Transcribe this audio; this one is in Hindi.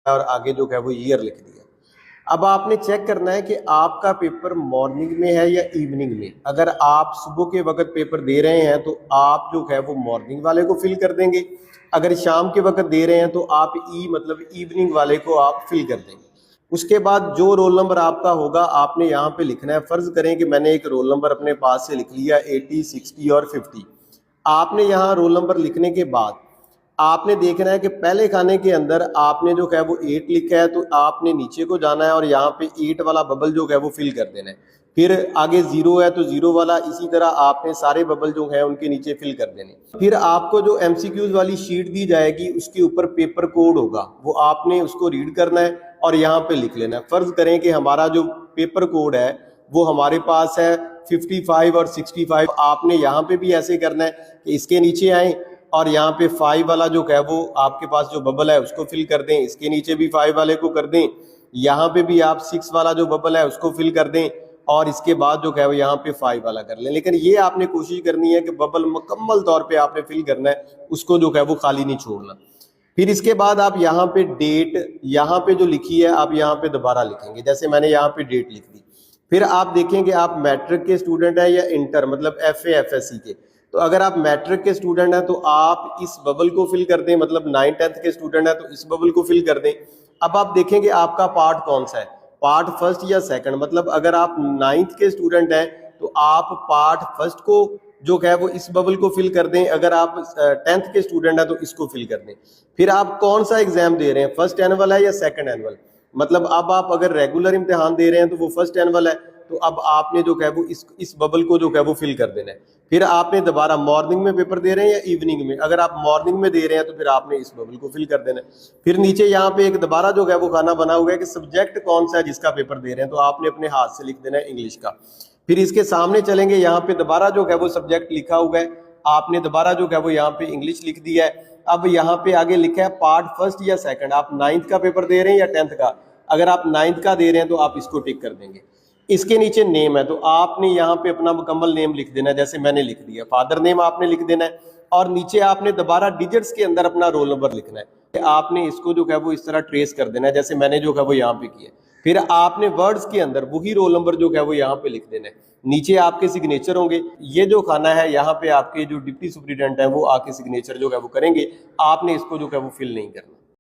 और आगे जो है वो ईयर लिख दिया। अब आपने चेक करना है कि आपका पेपर मॉर्निंग में है या इवनिंग में। अगर आप सुबह के वक्त पेपर दे रहे हैं तो आप जो है वो मॉर्निंग वाले को फिल कर देंगे, अगर शाम के वक्त दे रहे हैं तो आप मतलब इवनिंग वाले को आप फिल कर देंगे। उसके बाद जो रोल नंबर आपका होगा आपने यहाँ पे लिखना है। फर्ज करें कि मैंने एक रोल नंबर अपने पास से लिख लिया 80, 60 और 50। आपने यहाँ रोल नंबर लिखने के बाद आपने देखना है कि पहले खाने के अंदर आपने जो है वो 8 लिखा है, तो आपने नीचे को जाना है और यहाँ पे 8 वाला बबल जो है वो फिल कर देना है। फिर आगे 0 है तो 0 वाला, इसी तरह आपने सारे बबल जो है उनके नीचे फिल कर देने। फिर आपको जो एमसीक्यूज वाली शीट दी जाएगी उसके ऊपर पेपर कोड होगा, वो आपने उसको रीड करना है और यहाँ पे लिख लेना है। फर्ज करें कि हमारा जो पेपर कोड है वो हमारे पास है 55 और 65। आपने यहाँ पे भी ऐसे करना है कि इसके नीचे आए और यहाँ पे 5 वाला जो है वो आपके पास जो बबल है उसको फिल कर दें, इसके नीचे भी 5 वाले को कर दें, यहाँ पे भी आप 6 वाला जो बबल है उसको फिल कर दें और इसके बाद जो है वो यहाँ पे 5 वाला कर लें। लेकिन ये आपने कोशिश करनी है कि बबल मुकम्मल तौर पे आपने फिल करना है, उसको जो है वो खाली नहीं छोड़ना। फिर इसके बाद आप यहाँ पे डेट यहाँ पे जो लिखी है आप यहाँ पे दोबारा लिखेंगे, जैसे मैंने यहाँ पे डेट लिख दी। फिर आप देखेंगे आप मैट्रिक के स्टूडेंट हैं या इंटर मतलब FA FSC के। तो अगर आप मैट्रिक के स्टूडेंट हैं तो आप इस बबल को फिल कर दें, मतलब 9th-10th के स्टूडेंट हैं तो इस बबल को फिल कर दें। अब आप देखेंगे आपका पार्ट कौन सा है, पार्ट फर्स्ट या सेकंड। मतलब अगर आप 9th के स्टूडेंट हैं तो आप पार्ट फर्स्ट को जो है वो इस बबल को फिल कर दें, अगर आप 10th के स्टूडेंट हैं तो इसको फिल कर दें। फिर आप कौन सा एग्जाम दे रहे हैं, फर्स्ट एनुअल है या सेकंड एनुअल। मतलब अब आप अगर रेगुलर इम्तिहान दे रहे हैं तो वो फर्स्ट एनुअल है, तो अब आपने जो है वो इस बबल को जो है वो फिल कर देना है। फिर आपने दोबारा मॉर्निंग में पेपर दे रहे हैं या इवनिंग में, अगर आप मॉर्निंग में दे रहे हैं तो फिर आपने इस बबल को फिल कर देना है। फिर नीचे यहाँ पे एक दोबारा जो है वो खाना बना हुआ है कि सब्जेक्ट कौन सा है जिसका पेपर दे रहे हैं, तो आपने अपने हाथ से लिख देना है इंग्लिश का। फिर इसके सामने चलेंगे, यहाँ पे दोबारा जो है वो सब्जेक्ट लिखा हुआ है, आपने दोबारा जो है वो यहाँ पे इंग्लिश लिख दिया है। अब यहाँ पे आगे लिखा है पार्ट फर्स्ट या सेकंड, आप 9th का पेपर दे रहे हैं या 10th का। अगर आप 9th का दे रहे हैं तो आप इसको टिक कर देंगे। इसके नीचे नेम है तो आपने यहाँ पे अपना मुकम्मल नेम लिख देना है, जैसे मैंने लिख दिया। फादर नेम आपने लिख देना है और नीचे आपने दोबारा डिजिट्स के अंदर अपना रोल नंबर लिखना है। आपने इसको जो है वो इस तरह ट्रेस कर देना है, जैसे मैंने जो है वो यहाँ पे किया। फिर आपने वर्ड्स के अंदर वही रोल नंबर जो है वो यहाँ पे लिख देना है। नीचे आपके सिग्नेचर होंगे। ये जो खाना है यहाँ पे आपके जो डिप्टी सुपरिटेंडेंट है वो आके सिग्नेचर जो है वो करेंगे, आपने इसको जो है वो फिल नहीं करना।